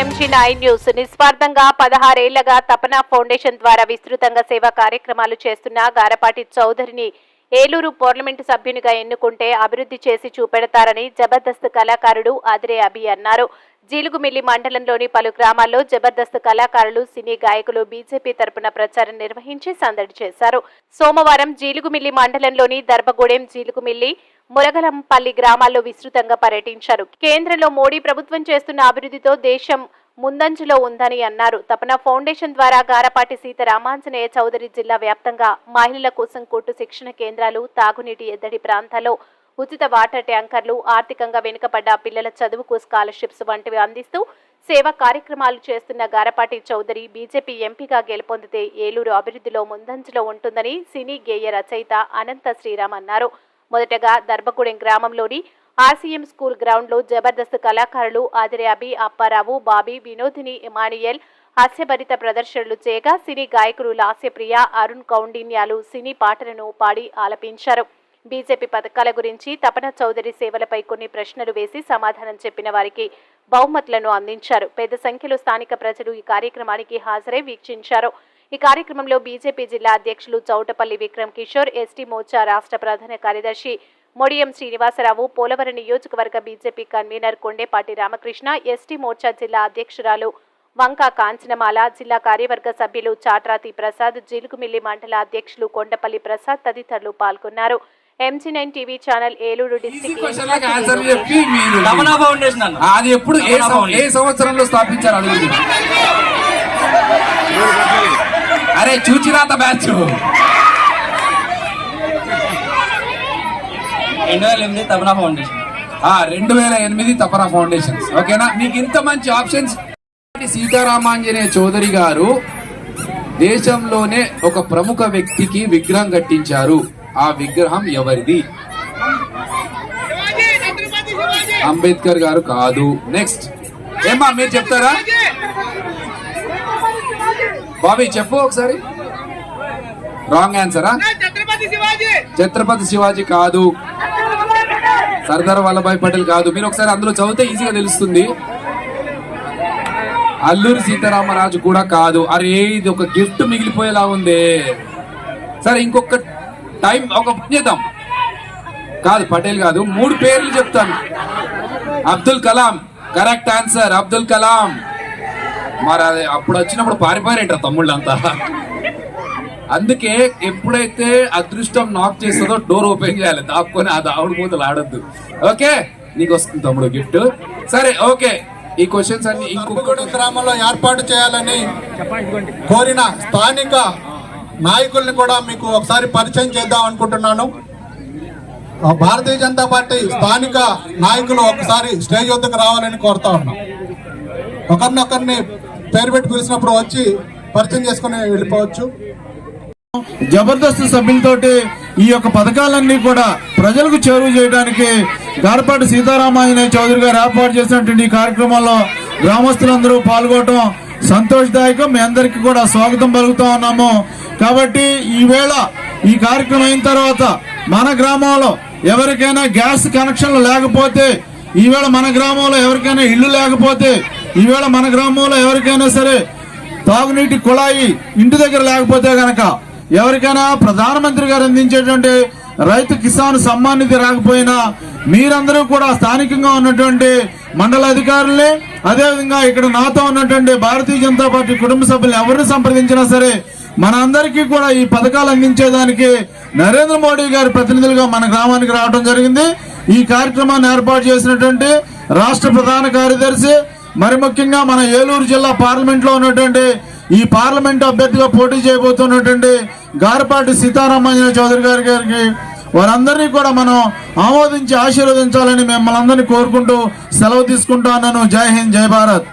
MG9 news. నిస్వార్థంగా 16 ఏళ్లుగా తపన ఫౌండేషన్ ద్వారా విస్తృతంగా సేవా కార్యక్రమాలు చేస్తున్న గారపాటి చౌదరిని ఏలూరు పార్లమెంటు సభ్యునిగా ఎన్నుకుంటే అభివృద్ధి చేసి చూపెడతారని జబర్దస్త్ కళాకారుడు ఆదిరే అభి అన్నారు. జీలుగుమిల్లి మండలంలోని పలు గ్రామాల్లో జబర్దస్త్ కళాకారులు, సినీ గాయకులు బీజేపీ తరపున ప్రచారం నిర్వహించి సందడి చేశారు. సోమవారం జీలుగుమిల్లి మండలంలోని దర్భగూడెం, జీలుగుమిల్లి, మురగలంపల్లి గ్రామాల్లో విస్తృతంగా పర్యటించారు. కేంద్రంలో మోడీ ప్రభుత్వం చేస్తున్న అభివృద్ధితో దేశం ముందంజలో ఉందని అన్నారు. తపన ఫౌండేషన్ ద్వారా గారపాటి సీతారామాంజనేయ చౌదరి జిల్లా వ్యాప్తంగా మహిళల కోసం కుట్టు శిక్షణ కేంద్రాలు, తాగునీటి ఎద్దడి ప్రాంతాల్లో ఉచిత వాటర్ ట్యాంకర్లు, ఆర్థికంగా వెనుకబడ్డ పిల్లల చదువుకు స్కాలర్షిప్స్ వంటివి అందిస్తూ సేవా కార్యక్రమాలు చేస్తున్న గారపాటి చౌదరి బీజేపీ ఎంపీగా గెలుపొందితే ఏలూరు అభివృద్ధిలో ముందంజలో ఉంటుందని సినీ గేయ రచయిత అనంత శ్రీరామ్ అన్నారు. మొదటగా దర్భగూడెం గ్రామంలోని RCM స్కూల్ గ్రౌండ్ లో జబర్దస్త్ కళాకారులు ఆదిరే అభి, అప్పారావు, బాబీ, వినోదిని, ఇమానియల్ హాస్యభరిత ప్రదర్శనలు చేయగా సినీ గాయకులు లాస్యప్రియ, అరుణ్ కౌండిన్యాలు సినీ పాటలను పాడి ఆలపించారు. బీజేపీ పథకాల గురించి, తపన చౌదరి సేవలపై కొన్ని ప్రశ్నలు వేసి సమాధానం చెప్పిన వారికి బహుమతులను అందించారు. పెద్ద సంఖ్యలో స్థానిక ప్రజలు ఈ కార్యక్రమానికి హాజరై వీక్షించారు. ఈ కార్యక్రమంలో బీజేపీ జిల్లా అధ్యక్షులు చౌటపల్లి విక్రమ్ కిషోర్, ఎస్టీ మోర్చా రాష్ట్ర ప్రధాన కార్యదర్శి మొడియం శ్రీనివాసరావు, పోలవరం నియోజకవర్గ BJP convener Kondepati Ramakrishna, ST Morcha జిల్లా అధ్యక్షురాలు వంక కాంచనమాల, జిల్లా కార్యవర్గ సభ్యులు చాట్రాతి ప్రసాద్, జీలుగుమిల్లి మండల అధ్యక్షులు కొండపల్లి ప్రసాద్ తదితరులు పాల్గొన్నారు. MG9 TV channel Eluru district. అది ఎప్పుడు ఏ సంవత్సరంలో స్థాపించారు? అరే చూచిరాత బ్యాచ్ 2008 తపన ఫౌండేషన్. 2008 తపన ఫౌండేషన్. ఓకేనా? మీకు ఇంత మంచి ఆప్షన్స్. సీతారామాంజనేయ చౌదరి గారు దేశంలోనే ఒక ప్రముఖ వ్యక్తికి విగ్రహం కట్టించారు. ఆ విగ్రహం ఎవరిది? అంబేద్కర్ గారు కాదు. నెక్స్ట్ ఏమా మీరు చెప్తారా? బాబీ చెప్పు ఒకసారి. రాంగ్ ఆన్సరా? ఛత్రపతి శివాజీ కాదు. సర్దార్ వల్లభాయ్ పటేల్ కాదు. మీరు ఒకసారి అందులో చదివితే ఈజీగా తెలుస్తుంది. అల్లూరి సీతారామరాజు కూడా కాదు. అరే ఇది ఒక గిఫ్ట్ మిగిలిపోయేలా ఉంది. సరే ఇంకొక టైం ఒక చేద్దాం. కాదు, పటేల్ కాదు. 3 పేర్లు చెప్తాను. Abdul Kalam correct answer. అబ్దుల్ కలాం. మరి అది అప్పుడు వచ్చినప్పుడు పారిపోయారంటారు తమ్ముళ్ళంతా. అందుకే ఎప్పుడైతే అదృష్టం నాక్ చేస్తుందో డోర్ ఓపెన్ చేయాలి. దాక్కొని ఆ దావుడు మూతలు ఆడొద్దు. ఓకే, నీకు వస్తుంది తమ్ముడు గిఫ్ట్. సరే ఓకే, ఈ క్వశ్చన్స్ అన్ని ఇంకొక గ్రామంలో ఏర్పాటు చేయాలని కోరిన స్థానిక నాయకుల్ని కూడా మీకు ఒకసారి పరిచయం చేద్దాం అనుకుంటున్నాను. భారతీయ జనతా పార్టీ స్థానిక నాయకులు ఒకసారి స్టేజ్ వద్దకు రావాలని కోరుతా ఉన్నాం. ఒకరినొకరిని పేరు పెట్టి పిలిచినప్పుడు వచ్చి పరిచయం చేసుకుని వెళ్ళిపోవచ్చు. జబర్దస్త్ సభ్యులతోటి ఈ యొక్క పథకాలన్నీ కూడా ప్రజలకు చేరువ చేయడానికి గారపాటి సీతారామాంజనేయ చౌదరి గారు ఏర్పాటు చేసినటువంటి ఈ కార్యక్రమంలో గ్రామస్తులందరూ పాల్గొనడం సంతోషదాయకం. మీ అందరికీ కూడా స్వాగతం పలుకుతా ఉన్నాము. కాబట్టి ఈవేళ ఈ కార్యక్రమం అయిన తర్వాత మన గ్రామంలో ఎవరికైనా గ్యాస్ కనెక్షన్లు లేకపోతే, ఈవేళ మన గ్రామంలో ఎవరికైనా ఇల్లు లేకపోతే, ఈవేళ మన గ్రామంలో ఎవరికైనా సరే తాగునీటి కుళాయి ఇంటి దగ్గర లేకపోతే గనక, ఎవరికైనా ప్రధానమంత్రి గారు అందించేటువంటి రైతు కిసాన్ సమ్మాన్ నిధి రాకపోయినా మీరందరూ కూడా స్థానికంగా ఉన్నటువంటి మండల అధికారుల్ని, అదేవిధంగా ఇక్కడ నాతో ఉన్నటువంటి భారతీయ జనతా పార్టీ కుటుంబ సభ్యులు ఎవరిని సంప్రదించినా సరే మన అందరికీ కూడా ఈ పథకాలు అందించేదానికి నరేంద్ర మోడీ గారి ప్రతినిధులుగా మన గ్రామానికి రావడం జరిగింది. ఈ కార్యక్రమాన్ని ఏర్పాటు చేసినటువంటి రాష్ట్ర ప్రధాన కార్యదర్శి, మరి ముఖ్యంగా మన ఏలూరు జిల్లా పార్లమెంట్ లో ఉన్నటువంటి ఈ పార్లమెంట్ అభ్యర్థిగా పోటీ చేయబోతున్నటువంటి గారపాటి సీతారామాంజనేయ చౌదరి గారికి వారందరినీ కూడా మనం ఆమోదించి ఆశీర్వదించాలని మిమ్మల్ని అందరినీ కోరుకుంటూ సెలవు తీసుకుంటా ఉన్నాను. జై హింద్, జై భారత్.